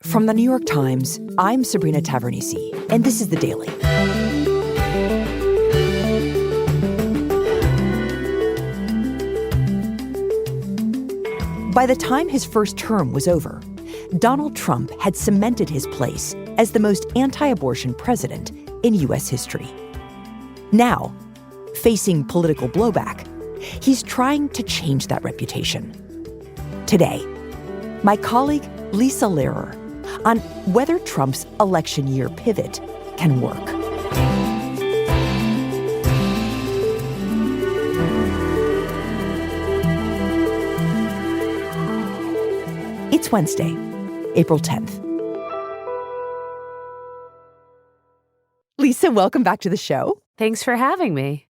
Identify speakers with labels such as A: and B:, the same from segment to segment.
A: From the New York Times, I'm Sabrina Tavernise, and this is The Daily. By the time his first term was over, Donald Trump had cemented his place as the most anti-abortion president in U.S. history. Now, facing political blowback, he's trying to change that reputation. Today, my colleague Lisa Lerer on whether Trump's election year pivot can work. It's Wednesday, April 10th. Lisa, welcome back to the show.
B: Thanks for having me.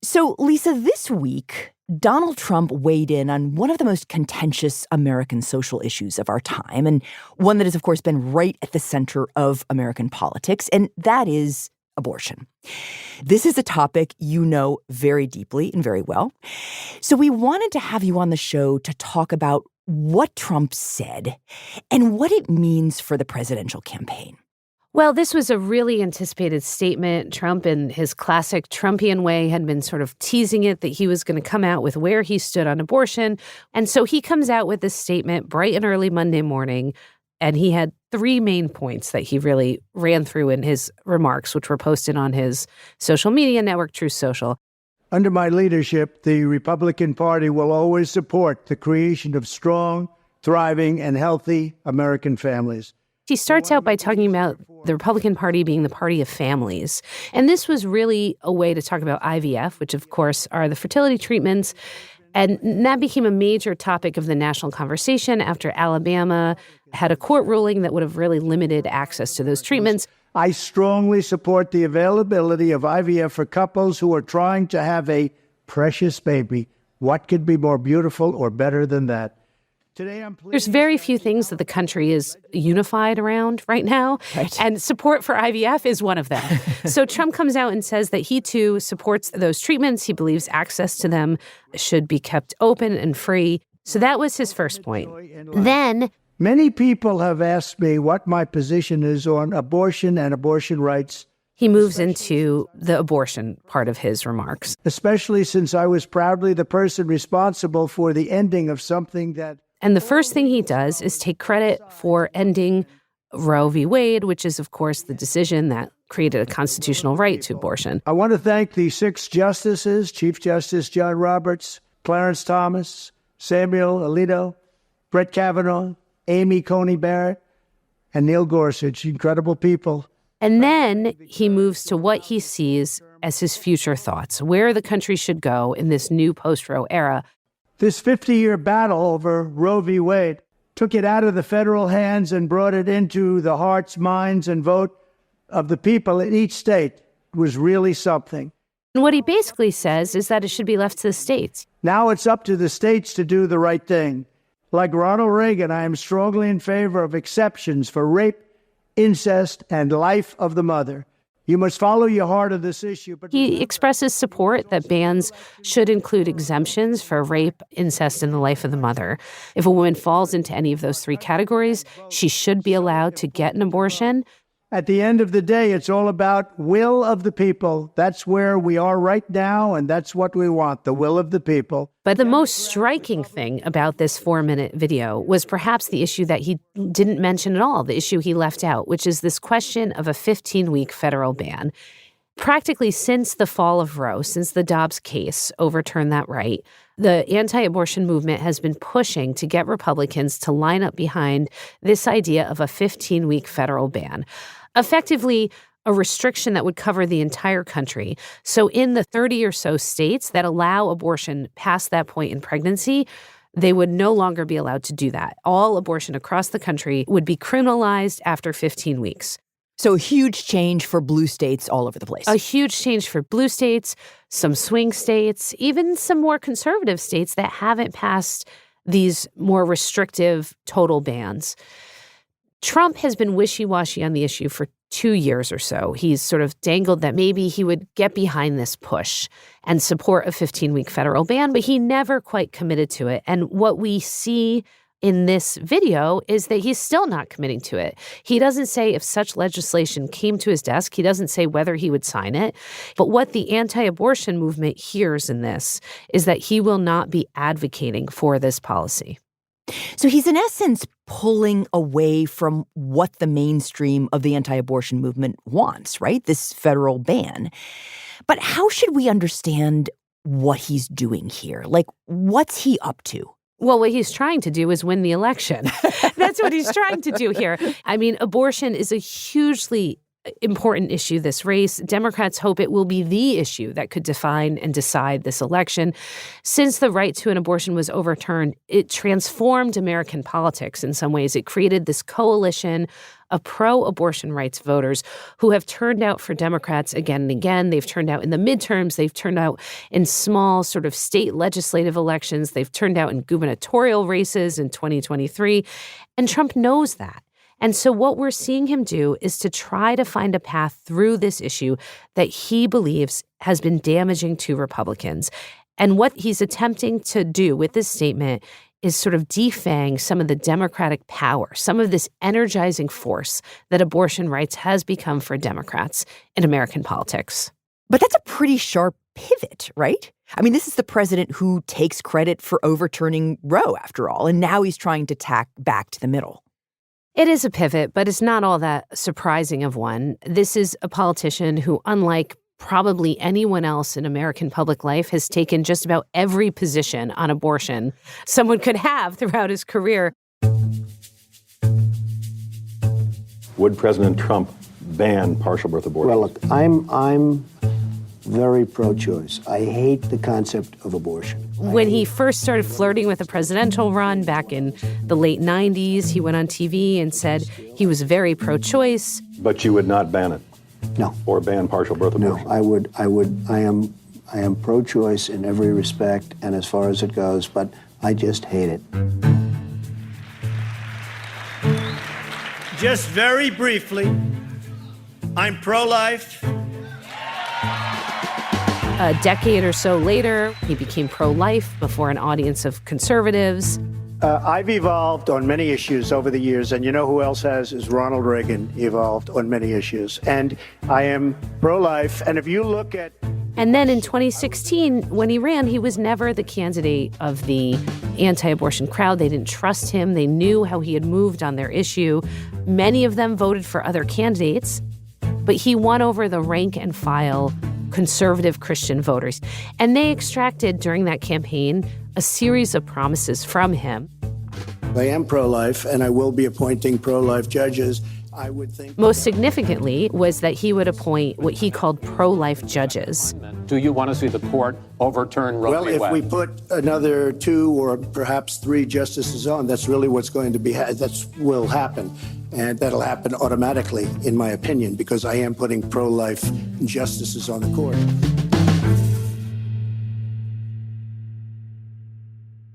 A: So, Lisa, this week, Donald Trump weighed in on one of the most contentious American social issues of our time, and one that has, of course, been right at the center of American politics, and that is abortion. This is a topic you know very deeply and very well. So we wanted to have you on the show to talk about what Trump said and what it means for the presidential campaign.
B: Well, this was a really anticipated statement. Trump, in his classic Trumpian way, had been sort of teasing it that he was going to come out with where he stood on abortion. And so he comes out with this statement bright and early Monday morning, and he had three main points that he really ran through in his remarks, which were posted on his social media network, Truth Social.
C: Under my leadership, the Republican Party will always support the creation of strong, thriving, and healthy American families.
B: He starts out by talking about the Republican Party being the party of families. And this was really a way to talk about IVF, which, of course, are the fertility treatments. And that became a major topic of the national conversation after Alabama had a court ruling that would have really limited access to those treatments.
C: I strongly support the availability of IVF for couples who are trying to have a precious baby. What could be more beautiful or better than that?
B: There's very few things that the country is unified around right now, and support for IVF is one of them. So Trump comes out and says that he, too, supports those treatments. He believes access to them should be kept open and free. So that was his first point. Then,
C: many people have asked me what my position is on abortion and abortion rights.
B: He moves into the abortion part of his remarks.
C: Especially since I was proudly the person responsible for the ending of something that...
B: And the first thing he does is take credit for ending Roe v. Wade, which is, of course, the decision that created a constitutional right to abortion.
C: I want to thank the 6 justices, Chief Justice John Roberts, Clarence Thomas, Samuel Alito, Brett Kavanaugh, Amy Coney Barrett, and Neil Gorsuch, incredible people.
B: And then he moves to what he sees as his future thoughts, where the country should go in this new post-Roe era.
C: This 50-year battle over Roe v. Wade took it out of the federal hands and brought it into the hearts, minds, and vote of the people in each state. It was really something.
B: And what he basically says is that it should be left to the states.
C: Now it's up to the states to do the right thing. Like Ronald Reagan, I am strongly in favor of exceptions for rape, incest, and life of the mother. You must follow your heart on this issue. But
B: he expresses support that bans should include exemptions for rape, incest, and the life of the mother. If a woman falls into any of those 3 categories, she should be allowed to get an abortion.
C: At the end of the day, it's all about will of the people. That's where we are right now, and that's what we want, the will of the people.
B: But the most striking thing about this 4-minute video was perhaps the issue that he didn't mention at all, the issue he left out, which is this question of a 15-week federal ban. Practically since the fall of Roe, since the Dobbs case overturned that right, the anti-abortion movement has been pushing to get Republicans to line up behind this idea of a 15-week federal ban. Effectively, a restriction that would cover the entire country. So in the 30 or so states that allow abortion past that point in pregnancy, they would no longer be allowed to do that. All abortion across the country would be criminalized after 15 weeks.
A: So a huge change for blue states all over the place.
B: A huge change for blue states, some swing states, even some more conservative states that haven't passed these more restrictive total bans. Trump has been wishy-washy on the issue for 2 years or so. He's sort of dangled that maybe he would get behind this push and support a 15-week federal ban, but he never quite committed to it. And what we see in this video is that he's still not committing to it. He doesn't say if such legislation came to his desk. He doesn't say whether he would sign it. But what the anti-abortion movement hears in this is that he will not be advocating for this policy.
A: So he's in essence pulling away from what the mainstream of the anti-abortion movement wants, right? This federal ban. But how should we understand what he's doing here? Like, what's he up to?
B: Well, what he's trying to do is win the election. That's what he's trying to do here. I mean, abortion is a hugely important issue, this race. Democrats hope it will be the issue that could define and decide this election. Since the right to an abortion was overturned, it transformed American politics in some ways. It created this coalition of pro-abortion rights voters who have turned out for Democrats again and again. They've turned out in the midterms. They've turned out in small sort of state legislative elections. They've turned out in gubernatorial races in 2023. And Trump knows that. And so what we're seeing him do is to try to find a path through this issue that he believes has been damaging to Republicans. And what he's attempting to do with this statement is sort of defang some of the Democratic power, some of this energizing force that abortion rights has become for Democrats in American politics.
A: But that's a pretty sharp pivot, right? I mean, this is the president who takes credit for overturning Roe, after all, and now he's trying to tack back to the middle.
B: It is a pivot, but it's not all that surprising of one. This is a politician who, unlike probably anyone else in American public life, has taken just about every position on abortion someone could have throughout his career.
D: Would President Trump ban partial birth abortion?
E: Well, look, I'm very pro-choice. I hate the concept of abortion.
B: When he first started flirting with a presidential run back in the late 90s, he went on TV and said he was very pro-choice.
D: But you would not ban it?
E: No.
D: Or ban partial birth abortion?
E: No, I am pro-choice in every respect and as far as it goes, but I just hate it.
C: Just very briefly, I'm pro-life.
B: A decade or so later, he became pro-life before an audience of conservatives.
C: I've evolved on many issues over the years, and you know who else has is Ronald Reagan evolved on many issues. And I am pro-life, and if you look at...
B: And then in 2016, when he ran, he was never the candidate of the anti-abortion crowd. They didn't trust him. They knew how he had moved on their issue. Many of them voted for other candidates, but he won over the rank and file conservative Christian voters. And they extracted during that campaign a series of promises from him.
C: I am pro-life, and I will be appointing pro-life judges. I would think...
B: Most significantly was that he would appoint what he called pro-life judges.
F: Do you want to see the court overturn Roe v. Wade?
C: Well, if we put another 2 or perhaps 3 justices on, that's really what's going to be, that will happen. And that'll happen automatically, in my opinion, because I am putting pro-life justices on the court.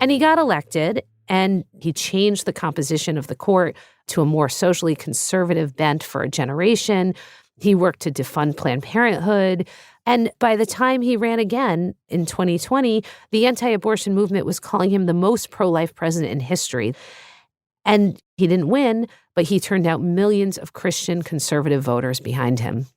B: And he got elected, and he changed the composition of the court to a more socially conservative bent for a generation. He worked to defund Planned Parenthood. And by the time he ran again in 2020, the anti-abortion movement was calling him the most pro-life president in history. And he didn't win, but he turned out millions of Christian conservative voters behind him.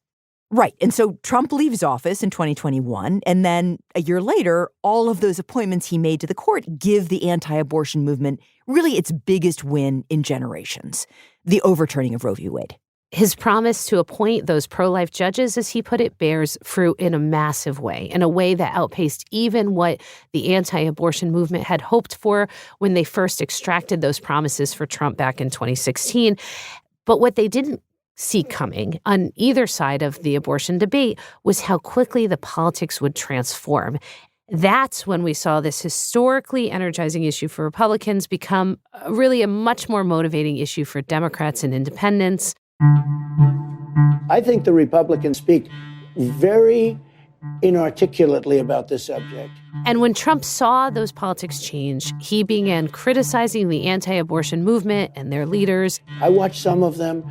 A: Right. And so Trump leaves office in 2021, and then a year later, all of those appointments he made to the court give the anti-abortion movement really its biggest win in generations, the overturning of Roe v. Wade.
B: His promise to appoint those pro-life judges, as he put it, bears fruit in a massive way, in a way that outpaced even what the anti-abortion movement had hoped for when they first extracted those promises for Trump back in 2016. But what they didn't see coming on either side of the abortion debate was how quickly the politics would transform. That's when we saw this historically energizing issue for Republicans become really a much more motivating issue for Democrats and independents.
E: I think the Republicans speak very inarticulately about this subject.
B: And when Trump saw those politics change, he began criticizing the anti-abortion movement and their leaders.
E: I watched some of them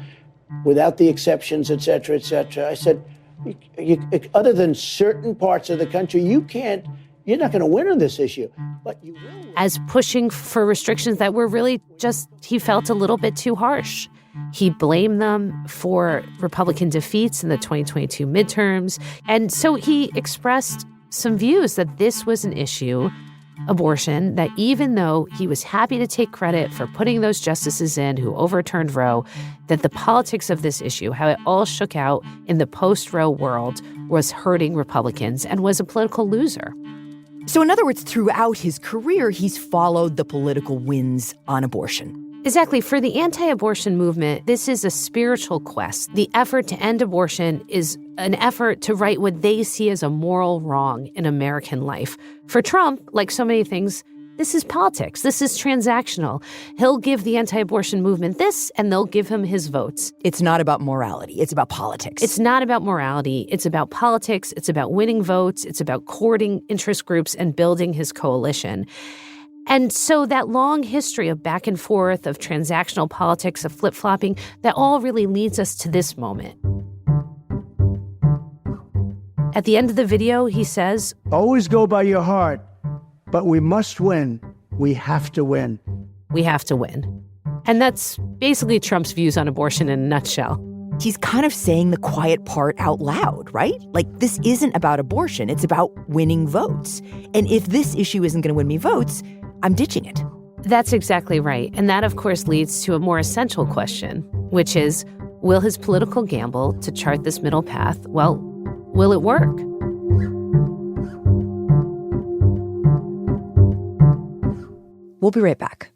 E: without the exceptions, et cetera, et cetera. I said, other than certain parts of the country, you can't
C: You're not going to win on this issue, but you will win.
B: As pushing for restrictions that were really just, he felt a little bit too harsh. He blamed them for Republican defeats in the 2022 midterms. And so he expressed some views that this was an issue, abortion, that even though he was happy to take credit for putting those justices in who overturned Roe, that the politics of this issue, how it all shook out in the post-Roe world, was hurting Republicans and was a political loser.
A: So in other words, throughout his career, he's followed the political winds on abortion.
B: Exactly. For the anti-abortion movement, this is a spiritual quest. The effort to end abortion is an effort to right what they see as a moral wrong in American life. For Trump, like so many things, this is politics. This is transactional. He'll give the anti-abortion movement this, and they'll give him his votes.
A: It's not about morality. It's about politics.
B: It's not about morality. It's about politics. It's about winning votes. It's about courting interest groups and building his coalition. And so that long history of back and forth, of transactional politics, of flip-flopping, that all really leads us to this moment. At the end of the video, he says,
C: Always go by your heart, but we must win. We have to win.
B: We have to win. And that's basically Trump's views on abortion in a nutshell.
A: He's kind of saying the quiet part out loud, right? Like, this isn't about abortion. It's about winning votes. And if this issue isn't going to win me votes, I'm ditching it.
B: That's exactly right. And that, of course, leads to a more essential question, which is, will his political gamble to chart this middle path, well, will it work?
A: We'll be right back.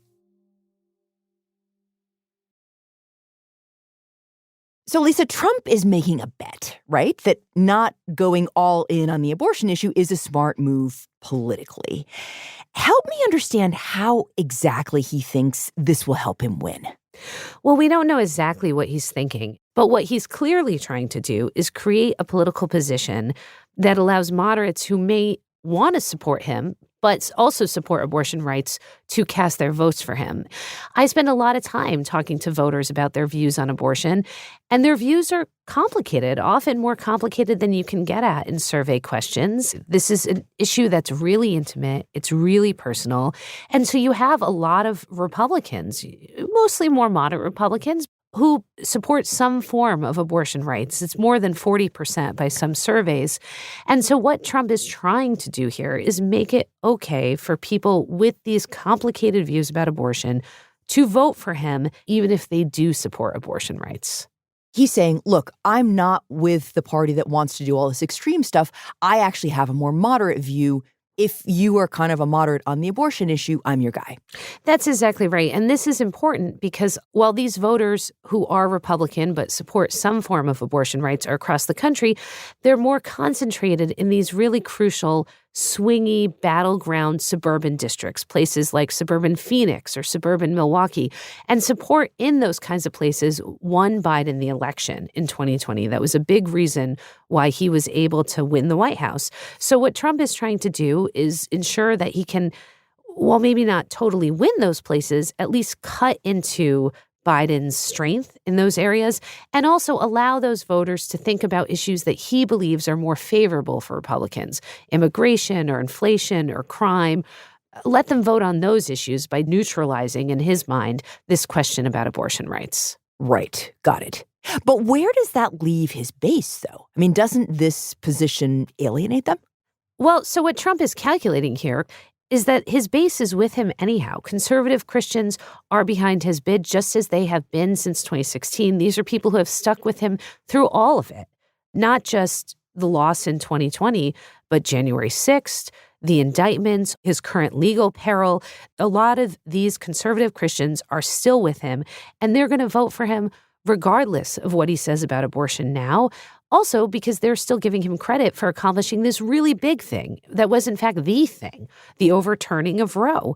A: So, Lisa, Trump is making a bet, right? That not going all in on the abortion issue is a smart move politically. Help me understand how exactly he thinks this will help him win.
B: Well, we don't know exactly what he's thinking, but what he's clearly trying to do is create a political position that allows moderates who may want to support him, but also support abortion rights, to cast their votes for him. I spend a lot of time talking to voters about their views on abortion, and their views are complicated, often more complicated than you can get at in survey questions. This is an issue that's really intimate. It's really personal. And so you have a lot of Republicans, mostly more moderate Republicans, who support some form of abortion rights. It's more than 40% by some surveys. And so what Trump is trying to do here is make it okay for people with these complicated views about abortion to vote for him, even if they do support abortion rights.
A: He's saying, look, I'm not with the party that wants to do all this extreme stuff. I actually have a more moderate view. If you are kind of a moderate on the abortion issue, I'm your guy.
B: That's exactly right. And this is important because while these voters who are Republican but support some form of abortion rights are across the country, they're more concentrated in these really crucial, swingy, battleground suburban districts, places like suburban Phoenix or suburban Milwaukee. And support in those kinds of places won Biden the election in 2020. That was a big reason why he was able to win the White House. So what Trump is trying to do is ensure that he can, while maybe not totally win those places, at least cut into Biden's strength in those areas, and also allow those voters to think about issues that he believes are more favorable for Republicans, immigration or inflation or crime. Let them vote on those issues by neutralizing, in his mind, this question about abortion rights.
A: Right. Got it. But where does that leave his base, though? I mean, doesn't this position alienate them?
B: Well, so what Trump is calculating here is that his base is with him anyhow. Conservative Christians are behind his bid, just as they have been since 2016. These are people who have stuck with him through all of it, not just the loss in 2020, but January 6th, the indictments, his current legal peril. A lot of these conservative Christians are still with him, and they're going to vote for him regardless of what he says about abortion now. Also, because they're still giving him credit for accomplishing this really big thing that was, in fact, the thing, the overturning of Roe.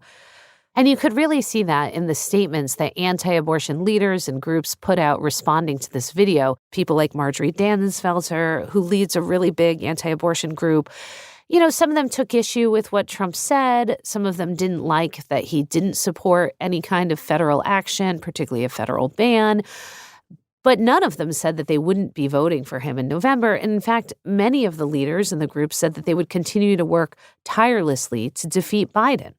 B: And you could really see that in the statements that anti-abortion leaders and groups put out responding to this video. People like Marjorie Dannenfelser, who leads a really big anti-abortion group. You know, some of them took issue with what Trump said. Some of them didn't like that he didn't support any kind of federal action, particularly a federal ban. But none of them said that they wouldn't be voting for him in November. And in fact, many of the leaders in the group said that they would continue to work tirelessly to defeat Biden.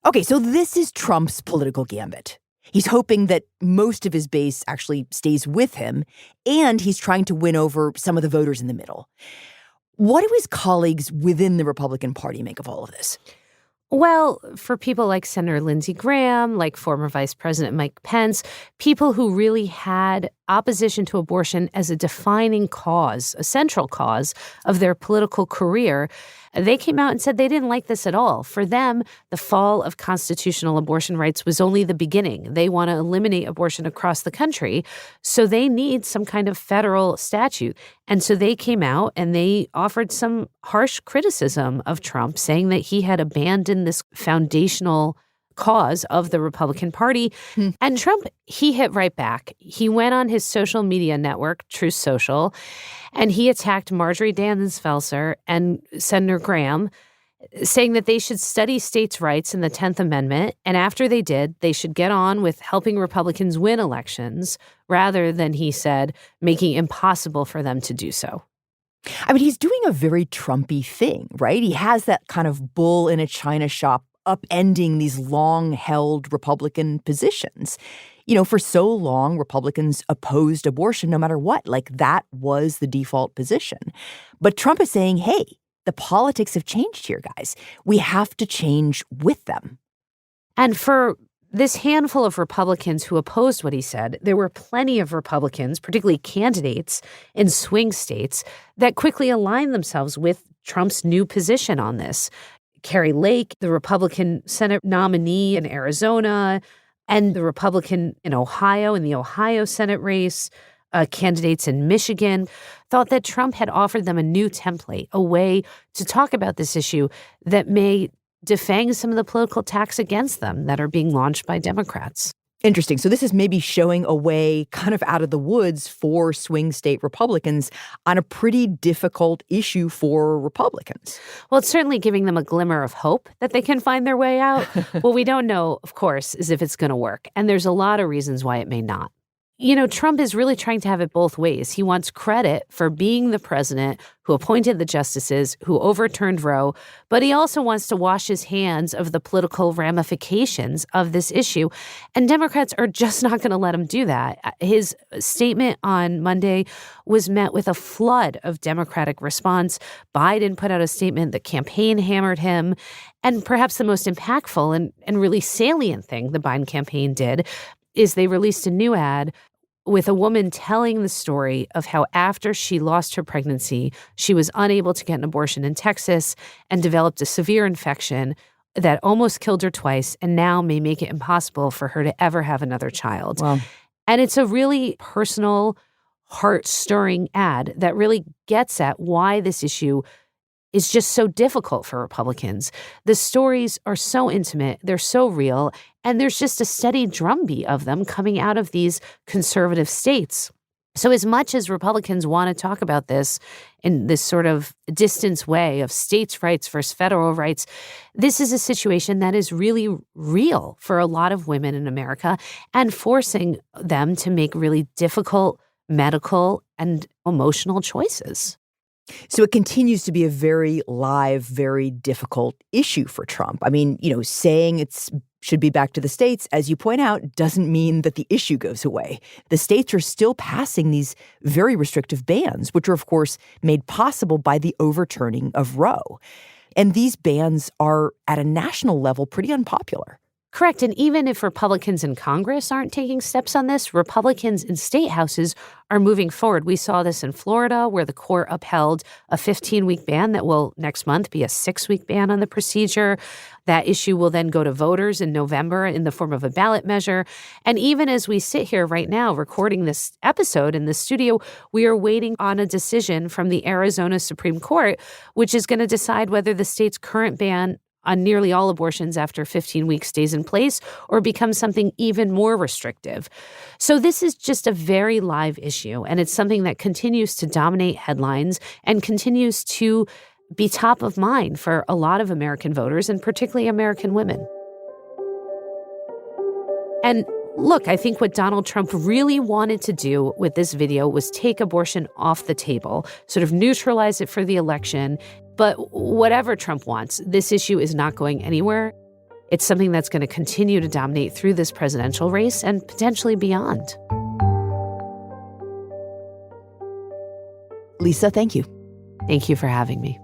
A: Okay, so this is Trump's political gambit. He's hoping that most of his base actually stays with him, and he's trying to win over some of the voters in the middle. What do his colleagues within the Republican Party make of all of this?
B: Well, for people like Senator Lindsey Graham, like former Vice President Mike Pence, people who really had opposition to abortion as a defining cause, a central cause of their political career, they came out and said they didn't like this at all. For them, the fall of constitutional abortion rights was only the beginning. They want to eliminate abortion across the country, so they need some kind of federal statute. And so they came out and they offered some harsh criticism of Trump, saying that he had abandoned this foundational cause of the Republican Party. And Trump, he hit right back. He went on his social media network, Truth Social, and he attacked Marjorie Dannenfelser and Senator Graham, saying that they should study states' rights in the 10th Amendment. And after they did, they should get on with helping Republicans win elections rather than, he said, making it impossible for them to do so.
A: I mean, he's doing a very Trumpy thing, right? He has that kind of bull in a china shop upending these long-held Republican positions. You know, for so long, Republicans opposed abortion no matter what. Like, that was the default position. But Trump is saying, hey, the politics have changed here, guys. We have to change with them.
B: And for this handful of Republicans who opposed what he said, there were plenty of Republicans, particularly candidates in swing states, that quickly aligned themselves with Trump's new position on this. Carrie Lake, the Republican Senate nominee in Arizona, and the Republican in Ohio, in the Ohio Senate race, candidates in Michigan, thought that Trump had offered them a new template, a way to talk about this issue that may defang some of the political attacks against them that are being launched by Democrats.
A: Interesting. So this is maybe showing a way kind of out of the woods for swing state Republicans on a pretty difficult issue for Republicans.
B: Well, it's certainly giving them a glimmer of hope that they can find their way out. What we don't know, of course, is if it's going to work. And there's a lot of reasons why it may not. You know, Trump is really trying to have it both ways. He wants credit for being the president who appointed the justices, who overturned Roe, but he also wants to wash his hands of the political ramifications of this issue. And Democrats are just not going to let him do that. His statement on Monday was met with a flood of Democratic response. Biden put out a statement, the campaign hammered him. And perhaps the most impactful and really salient thing the Biden campaign did is they released a new ad with a woman telling the story of how after she lost her pregnancy, she was unable to get an abortion in Texas and developed a severe infection that almost killed her twice and now may make it impossible for her to ever have another child.
A: Wow.
B: And it's a really personal, heart-stirring ad that really gets at why this issue is just so difficult for Republicans. The stories are so intimate, they're so real, and there's just a steady drumbeat of them coming out of these conservative states. So as much as Republicans want to talk about this in this sort of distance way of states' rights versus federal rights, this is a situation that is really real for a lot of women in America and forcing them to make really difficult medical and emotional choices.
A: So it continues to be a very live, very difficult issue for Trump. I mean, you know, saying it should be back to the states, as you point out, doesn't mean that the issue goes away. The states are still passing these very restrictive bans, which are, of course, made possible by the overturning of Roe. And these bans are, at a national level, pretty unpopular.
B: Correct. And even if Republicans in Congress aren't taking steps on this, Republicans in state houses are moving forward. We saw this in Florida, where the court upheld a 15-week ban that will next month be a 6-week ban on the procedure. That issue will then go to voters in November in the form of a ballot measure. And even as we sit here right now recording this episode in the studio, we are waiting on a decision from the Arizona Supreme Court, which is going to decide whether the state's current ban on nearly all abortions after 15 weeks stays in place or becomes something even more restrictive. So this is just a very live issue, and it's something that continues to dominate headlines and continues to be top of mind for a lot of American voters, and particularly American women. And Look, I think what Donald Trump really wanted to do with this video was take abortion off the table, sort of neutralize it for the election. But whatever Trump wants, this issue is not going anywhere. It's something that's going to continue to dominate through this presidential race and potentially beyond.
A: Lisa, thank you.
B: Thank you for having me.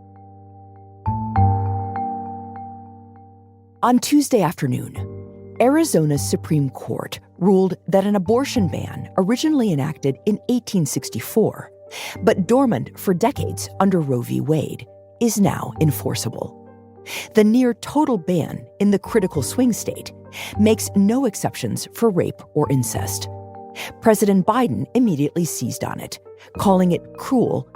A: On Tuesday afternoon, Arizona's Supreme Court ruled that an abortion ban originally enacted in 1864, but dormant for decades under Roe v. Wade, is now enforceable. The near-total ban in the critical swing state makes no exceptions for rape or incest. President Biden immediately seized on it, calling it cruel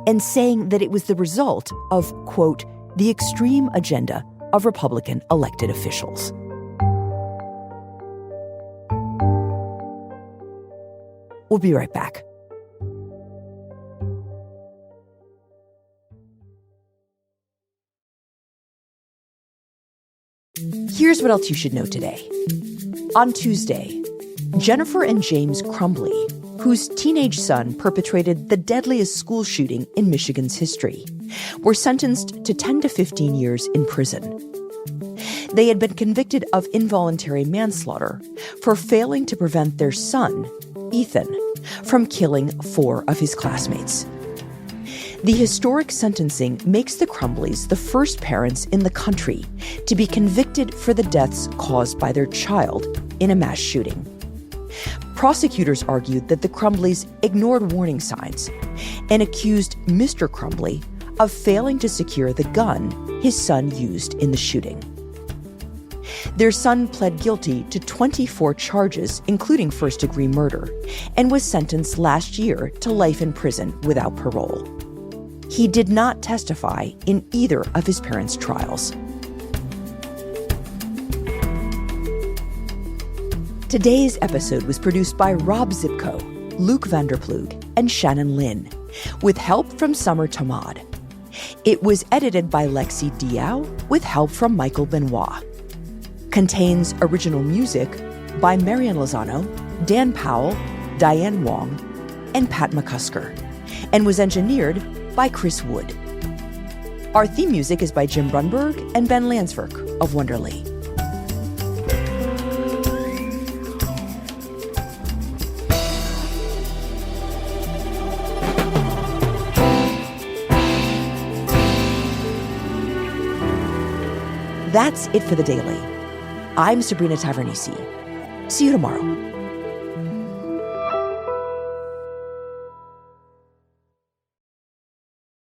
A: and saying that it was the result of, quote, the extreme agenda of Republican elected officials. We'll be right back. Here's what else you should know today. On Tuesday, Jennifer and James Crumbley, whose teenage son perpetrated the deadliest school shooting in Michigan's history, were sentenced to 10 to 15 years in prison. They had been convicted of involuntary manslaughter for failing to prevent their son, Ethan, from killing 4 of his classmates. The historic sentencing makes the Crumbleys the first parents in the country to be convicted for the deaths caused by their child in a mass shooting. Prosecutors argued that the Crumbleys ignored warning signs and accused Mr. Crumbley of failing to secure the gun his son used in the shooting. Their son pled guilty to 24 charges, including first-degree murder, and was sentenced last year to life in prison without parole. He did not testify in either of his parents' trials. Today's episode was produced by Rob Zipko, Luke Vanderplug, and Shannon Lin, with help from Summer Tamad. It was edited by Lexi Diao, with help from Michael Benoit. Contains original music by Marian Lozano, Dan Powell, Diane Wong, and Pat McCusker, and was engineered by Chris Wood. Our theme music is by Jim Brunberg and Ben Landsverk of Wonderly. That's it for The Daily. I'm Sabrina Tavernisi. See you tomorrow.